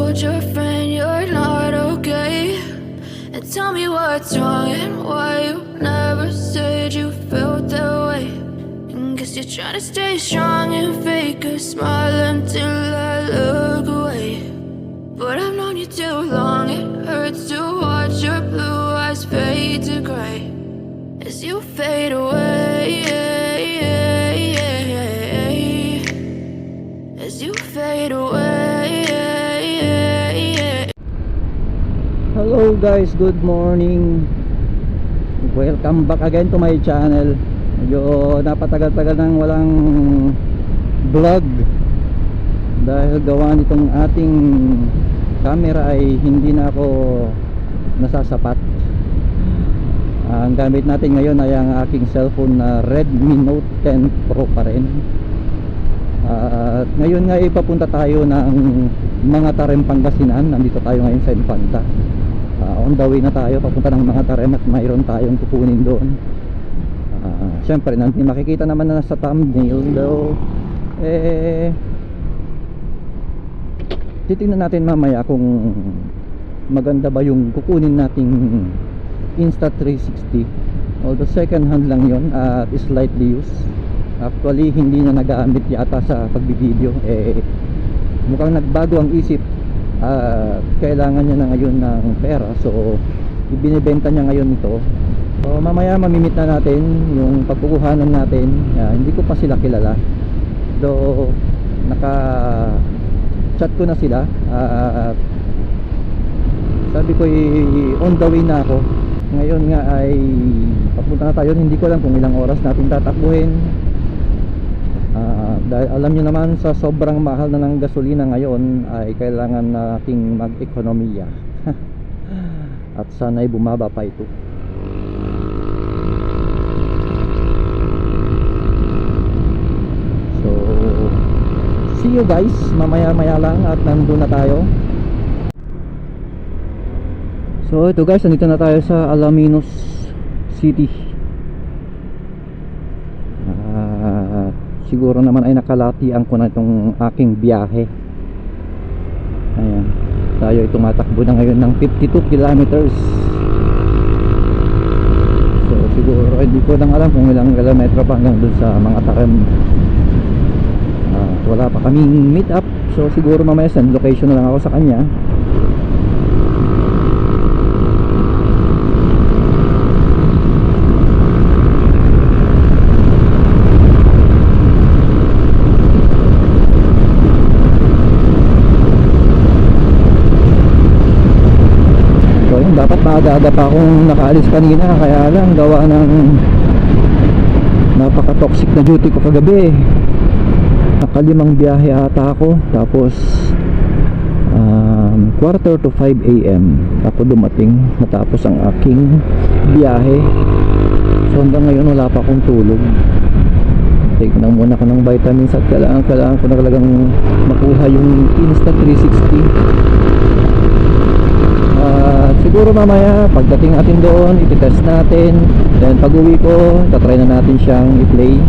told your friend you're not okay, and tell me what's wrong and why you never said you felt that way. And guess you're trying to stay strong and fake a smile until I look away. But I've known you too long, it hurts to watch your blue eyes fade to gray as you fade away, as you fade away. Hello guys, good morning. Welcome back again to my channel. Medyo napatagal-tagal nang walang vlog dahil gawa nitong ating camera ay hindi na ako nasasapat. Ang gamit natin ngayon ay ang aking cellphone na Redmi Note 10 Pro pa rin. At ngayon nga ipapunta tayo ng mga Tarem, Pangasinan. Nandito tayo ngayon sa Infanta. On the way na tayo papunta ng mga Tarem at mayroon tayong kukunin doon. Siyempre makikita naman na sa thumbnail daw, titingnan natin mamaya kung maganda ba yung kukunin nating Insta360. Although second hand lang yon at slightly used. Actually hindi na nagamit yata sa pagbibideo. Mukhang nagbago ang isip. Kailangan niya na ngayon ng pera, so ibinibenta niya ngayon ito. So mamaya mamimit na natin yung pagkukuhanan natin. Hindi ko pa sila kilala, though naka chat ko na sila. Sabi ko on the way na ako. Ngayon nga ay papunta na tayo. Hindi ko alam kung ilang oras natin tatakbuhin. Dahil alam nyo naman sa sobrang mahal na ng gasolina ngayon ay kailangan nating mag-ekonomiya. At sana'y bumaba pa ito. So see you guys mamaya-maya lang at nandun na tayo. So ito guys, nandito na tayo sa Alaminos City. Siguro naman ay nakalatian ko na itong aking biyahe. Ayan, tayo ay tumatakbo na ngayon ng 52 kilometers. So siguro hindi ko lang alam kung ilang kilometro pa hanggang dun sa mga Tarem. Wala pa kaming meet up, so siguro mamaya send location na lang ako sa kanya. Dapat maaga-aga pa akong nakaalis kanina, kaya lang gawa ng napaka-toxic na duty ko kagabi. Nakalimang biyahe ata ako, tapos 4:45 AM ako dumating matapos ang aking biyahe. So hanggang ngayon wala pa akong tulog. Take na muna ako ng vitamins at kailangan ko na talagang makuha yung Insta360. Siguro mamaya pagdating natin doon iti-test natin, then pag uwi ko tatry na natin siyang i-play,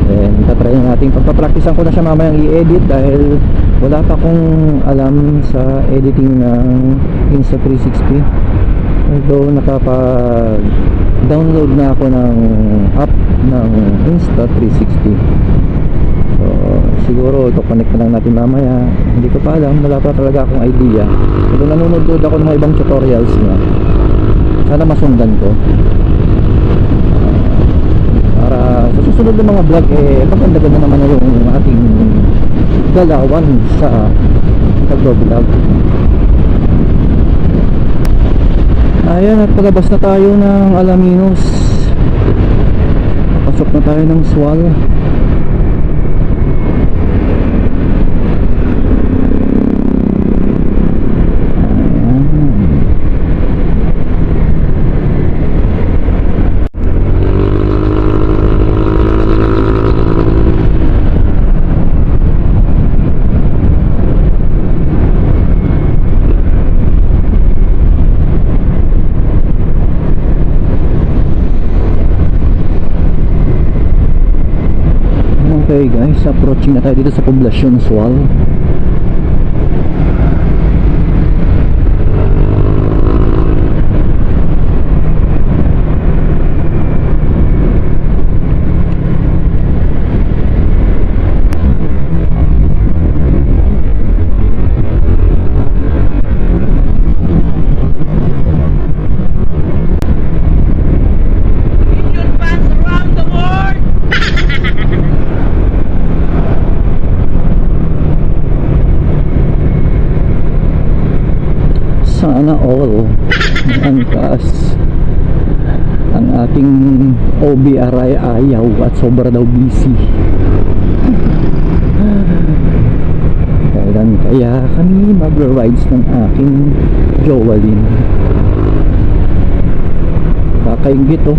then tatry na natin, pagpa-practicean ko na siya mamayang i-edit dahil wala pa akong alam sa editing ng Insta360. Although nakapag-download na ako ng app ng Insta360. So siguro ito connect na lang natin mamaya. Hindi ko pa alam, wala pa talaga akong idea. Pero nanonood ako ng mga ibang tutorials niya. Sana masundan ko. Para sa susunod ng mga vlog maganda-ganda naman na yung ating galawan sa pag-vlog. Ayan, at palabas na tayo ng Alaminos. Pasok na tayo ng Swal. Okay guys, approaching na tayo dito sa poblasyon Swal. Sana all. Angkas. Ang ating OBR ay ayaw at sobra daw busy. Kaya kami mag-rides ng aking Joalyn. Kakaingit oh.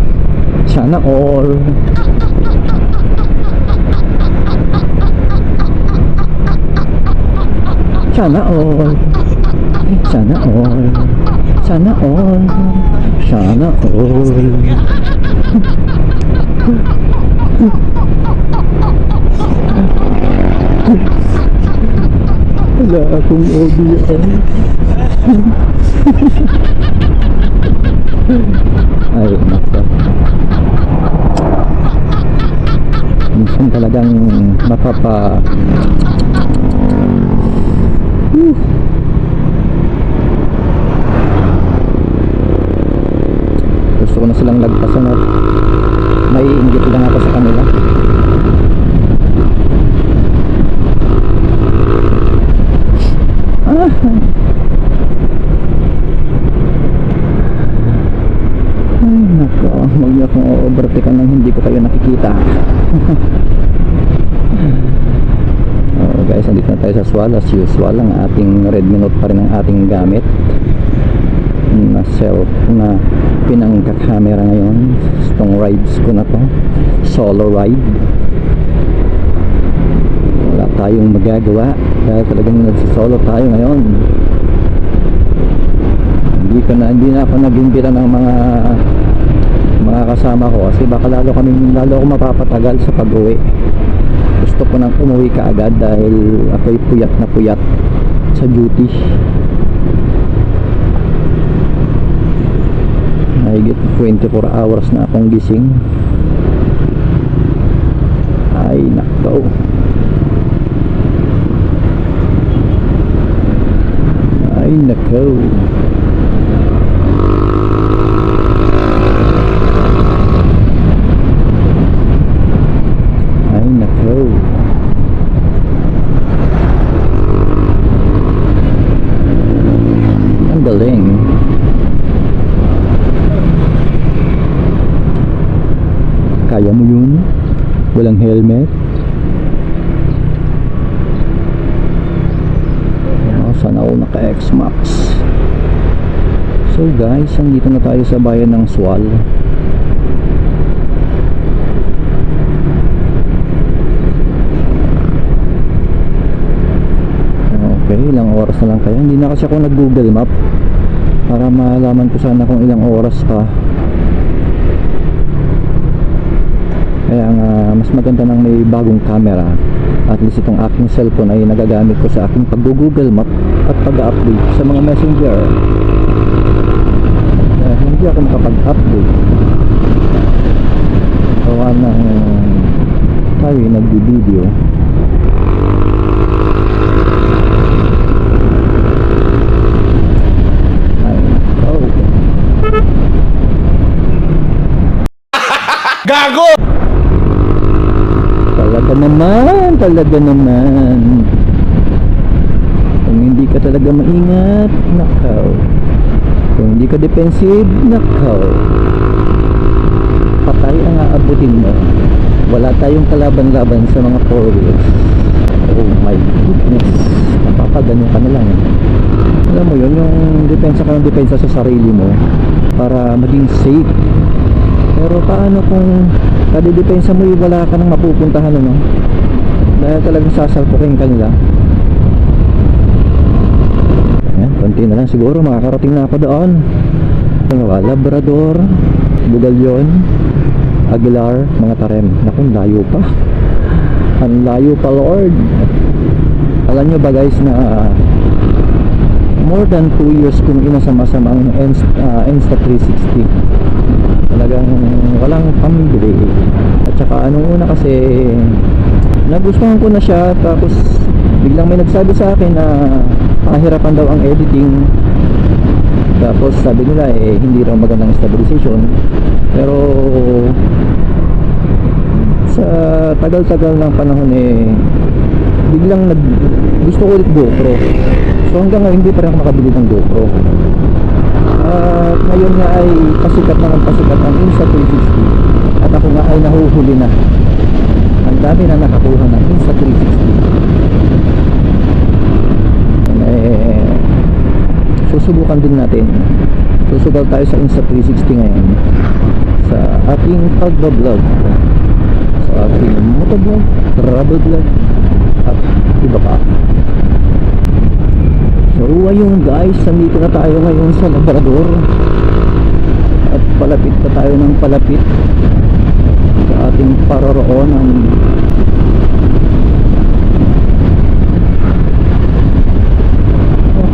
Sana all. Sana all. Sana all. Sana all. Sana all. Wala akong OBR. Ay, nako. Minsan talagang mapapa gusto ko na silang lagpasan at maiinggit lang ako sa kanila. Ay nako, huwag niyo akong overtaken nang hindi ko kayo nakikita. Oh guys, andito na tayo sa Swal. As usual, ang ating Redmi Note pa rin ang ating gamit na self na pinangka-camera ngayon. Itong rides ko na to, solo ride. Wala tayong magagawa dahil talagang nagsisolo tayo ngayon. Hindi na ako nag-imbita ng mga kasama ko kasi baka lalo ako mapapatagal sa pag-uwi. Gusto ko nang umuwi kaagad dahil ako'y puyat na puyat sa duty. Mahigit 24 hours na akong gising. Ay nako. Ay nako. Ay nako. Ang galing. Kaya mo yun? Walang helmet? Sana ako naka-X-Max. So guys, andito na tayo sa bayan ng Swal. Okay, ilang oras na lang kaya. Hindi na kasi ako nag-Google Map para malaman ko sana kung ilang oras pa. Kaya nga mas maganda nang may bagong camera. At least itong aking cellphone ay nagagamit ko sa aking pag-Google Map at pag-update sa mga messenger. Hindi ako makapag-update gawa ng tayo nag-video. Gago! Talaga naman kung hindi ka talaga maingat, nakaw. Kung hindi ka defensive, nakaw, patay ang aabutin mo. Wala tayong kalaban-laban sa mga 4 wheels. Oh my goodness, napapagano ka na lang. Alam mo yun, yung depensa ka ng depensa sa sarili mo para maging safe. Pero paano kung kadidepensa mo wala ka nang mapupuntahan, ano? Dahil talagang sasalpukin ka nila. Ayan, konti na lang siguro makakarating na ako doon. Labrador, Bugalyon, Aguilar, mga Tarem. Naku, layo pa. Ang layo pa, Lord. Alam nyo ba guys na more than 2 years kung inasama-sama ang Insta360. Talagang walang pambili. At saka una kasi nagustuhan ko na siya, tapos biglang may nagsabi sa akin na pahirapan daw ang editing. Tapos sabi nila hindi raw magandang stabilization. Pero sa tagal-tagal ng panahon biglang gusto ko ulit GoPro. So hanggang ngayon hindi pa rin ako makabili ng GoPro. At ngayon nga ay pasikat na ng pasikat ang Insta360. At ako nga ay nahuhuli na. Ang dami na nakakuha ng Insta360. Susubukan din natin. Susugal tayo sa Insta360 ngayon sa ating pagbablog, sa ating motovlog, travel vlog at iba pa. So ayun guys, nandito na tayo ngayon sa Labrador at palapit pa tayo ng palapit sa ating paroroonan.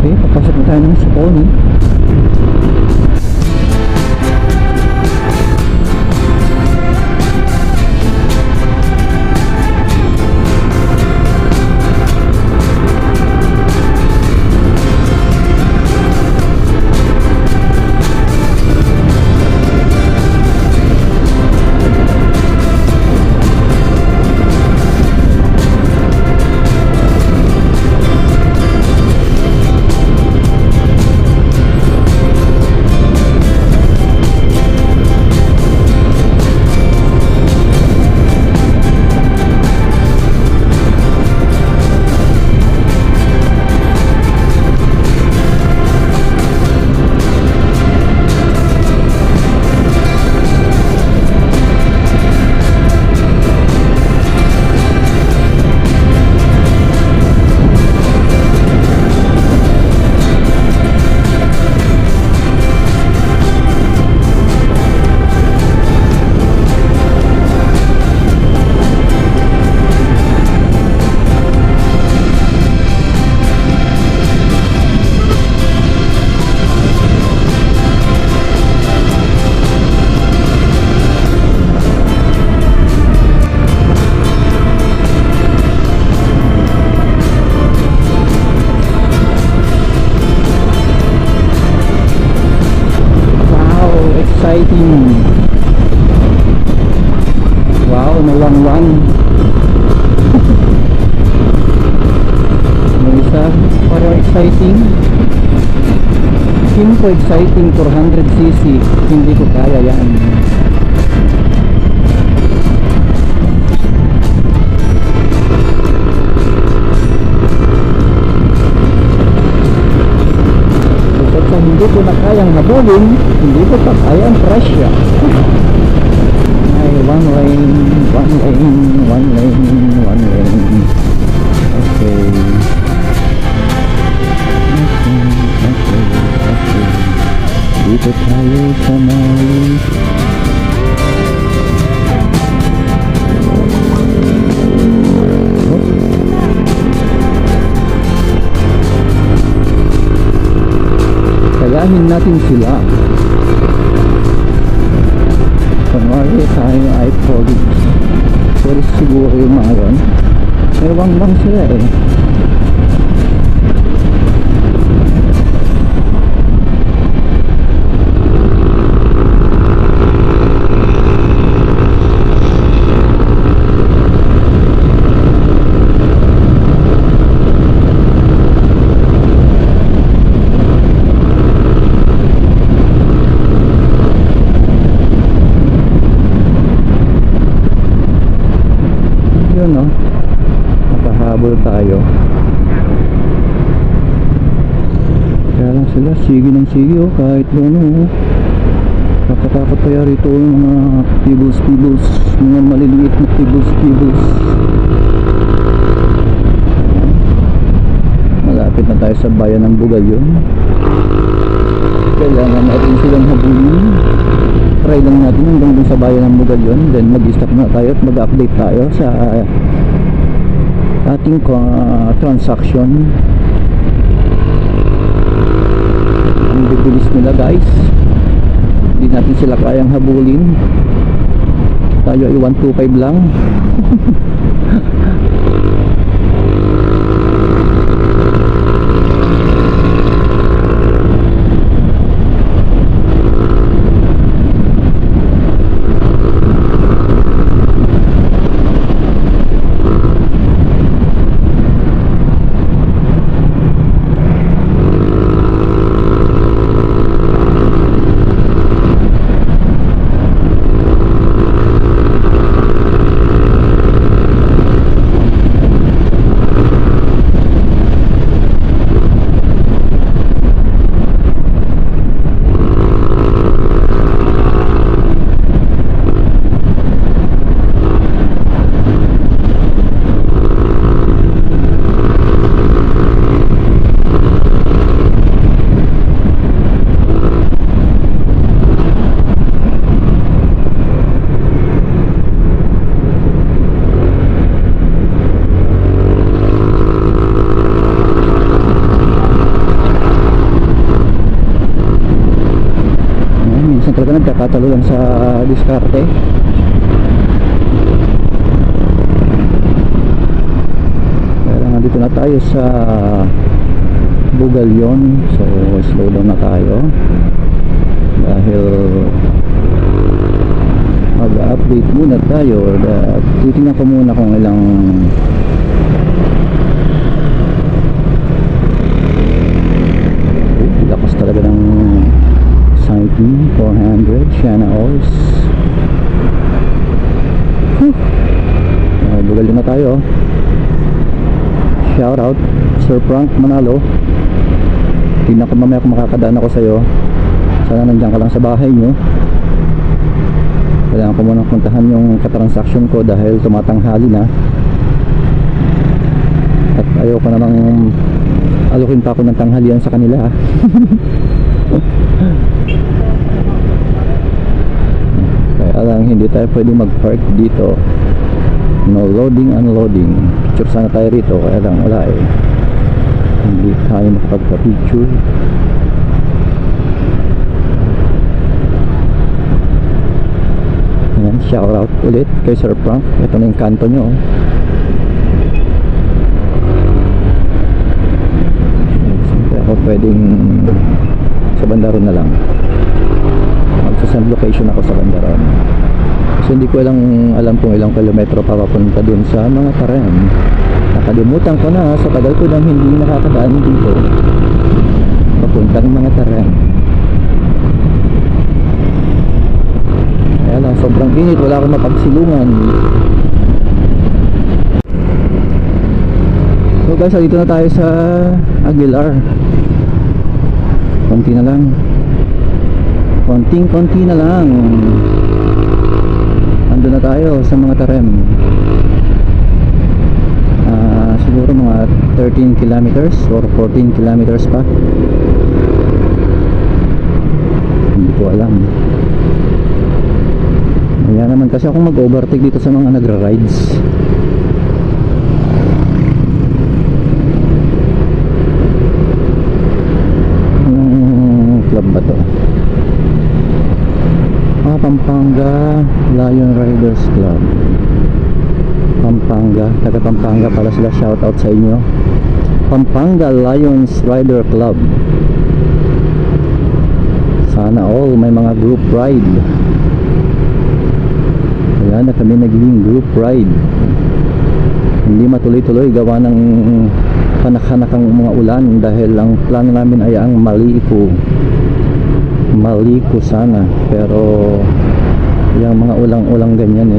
Okay, papasok na tayo ng Siponi. Exciting. Wow, malangwang. May isa, parang exciting. Simpo exciting 400cc. Hindi ko kaya yan. Hindi ko na kayang habulin, hindi ko pa kayang presya. Ay, one lane, one lane, one lane, one lane. Okay. Okay. Dito tayo sa Mali. Kayahin natin sila. Kunwari tayo ay police. Pero siguro yung mga yun. Ewan lang sila eh. Yun no, nakahabol tayo. Kaya lang sila sige ng sige oh, kahit doon oh. Nakatakot kaya rito yung mga pibbles, mga maliliit na pibbles. Malapit na tayo sa bayan ng Bugayon. Kailangan natin silang habulin. Try lang natin hanggang dun sa bayan ng Bugayon, then mag-stop na tayo at mag-update tayo sa ating transaction. Ang bibilis nila guys, hindi natin sila kayang habulin. Tayo ay 125 lang. kakatalo lang sa diskarte. Kaya nandito na tayo sa Bugalyon, so slow down na tayo dahil mag-update muna tayo. Titingnan ko muna kung ilang lakas talaga ng sighting. 400 Sienna Oils. Bugalyon na tayo. Shout out Sir Frank Manalo. Tingnan ko mamaya kung makakadaan ako sa'yo. Sana nandiyan ka lang sa bahay nyo. Kailangan ko muna puntahan yung katransaksyon ko dahil tumatanghali na. At ayaw ko namang alukin pa ako ng tanghalian sa kanila. Kaya lang hindi tayo pwede mag-park dito. No loading, unloading. Picture sana tayo rito, kaya lang wala eh. Hindi tayo makapagpa-picture. Ayan, shout out ulit kay Sir Frank. Ito na yung kanto nyo. Siyempre ako pwedeng sa Bandaron na lang. Magsasend location ako sa Bandaron. Kasi hindi ko alam kung ilang kilometro pa papunta dun sa mga Tarem. Nakalimutan ko na sa tagal ko nang hindi nakakadaan dito papuntang mga Tarem. Kaya lang sobrang init, wala akong mapagsilungan. So guys, dito na tayo sa Aguilar. Konti na lang, konting-konti na lang. Ando na tayo sa mga Tarem. Siguro mga 13 kilometers or 14 kilometers pa. Hindi ko alam. Kaya naman kasi akong mag-overtake dito sa mga nagra-rides. Anong club ba to? Pampanga Lion Riders Club. Pampanga, taga Pampanga pala sila, shout out sa inyo. Pampanga Lions Rider Club. Sana all may mga group ride. Kaya na kami naging group ride. Hindi matuloy-tuloy gawa ng kanak-kanakang mga ulan dahil ang plano namin ay ang Maliko sana, pero yung mga ulang-ulang ganyan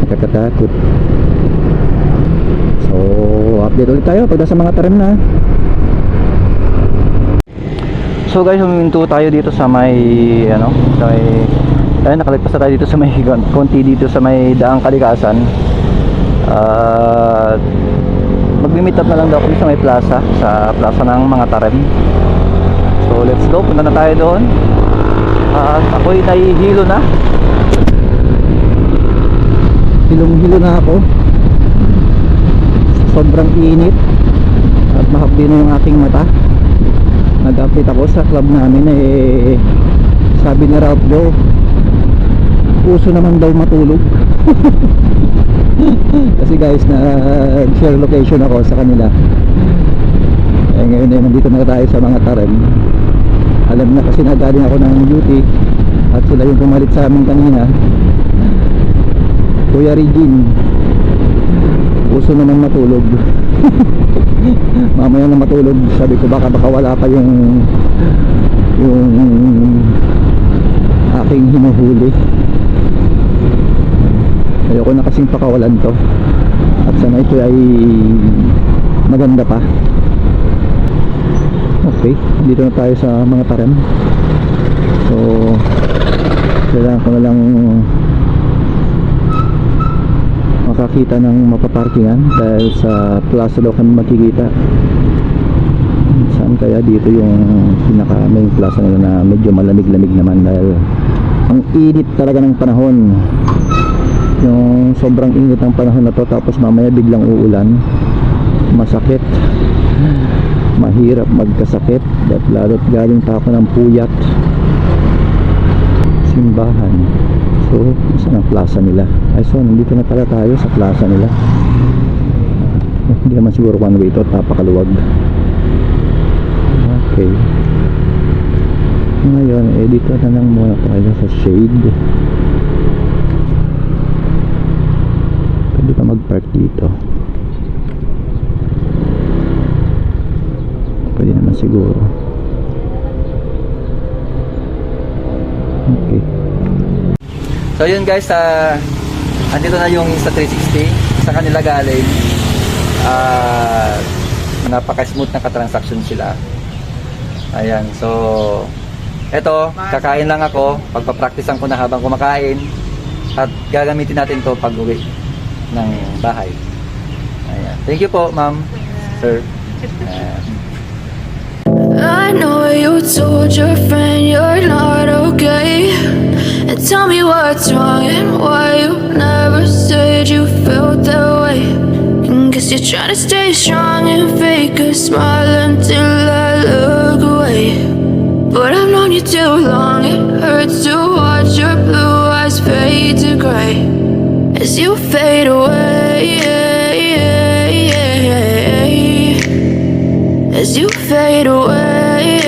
nakakatakot. So update ulit tayo pag nasa mga Tarem na. So guys, huminto tayo dito sa may nakalagpas na tayo dito sa may konti dito sa may Daang Kalikasan. Mag-meet up na lang daw kami sa may plaza, sa plaza ng mga Tarem. So let's go, punta na tayo doon. At ako'y nahihilo na. Hilong-hilo na ako. Sobrang init. At mahapdi na yung aking mata. Nag-update ako sa club namin sabi ni Ralph Joe, uso naman daw matulog. Kasi guys, nag-share location ako sa kanila. Ngayon nandito na tayo sa mga Tarem. Alam na kasi nagaling ako ng duty at sila yung pumalit sa amin kanina. Kuya Regine, uso naman matulog. Mamaya na matulog. Sabi ko baka wala pa yung aking hinuhuli. Ayoko na kasing pakawalan to. At sana ito ay maganda pa. Okay, dito na tayo sa mga Tarem. So kailangan ko na lang makakita ng mapaparkingan dahil sa plaza daw kami makikita. Saan kaya dito yung pinaka main plaza nila na medyo malamig-lamig naman dahil ang init talaga ng panahon. Yung sobrang init ng panahon na to, tapos mamaya biglang uulan, masakit, mahirap magkasakit at lalo't galing pa ako ng puyat. simbahan. So, saan ang plaza nila? Ay, so, nandito na pala tayo sa plaza nila. Hindi naman siguro one way ito, napakaluwag. Okay. Ngayon, dito na lang muna tayo sa shade. Pwede pa mag-park dito. Pwede naman siguro. Okay. So yun guys, andito na yung Insta360 sa kanila galing. Napaka-smooth na ka-transaction sila. Ayan, so eto, kakain lang ako. Pagpa-practicean ko na habang kumakain. At gagamitin natin to pag-uwi ng bahay. Ayan. Thank you po, ma'am, sir. Ayan. I know you told your friend you're not okay. And tell me what's wrong and why you never said you felt that way. And guess you're trying to stay strong and fake a smile until I look away. But I've known you too long, it hurts to watch your blue eyes fade to gray as you fade away. As you fade away.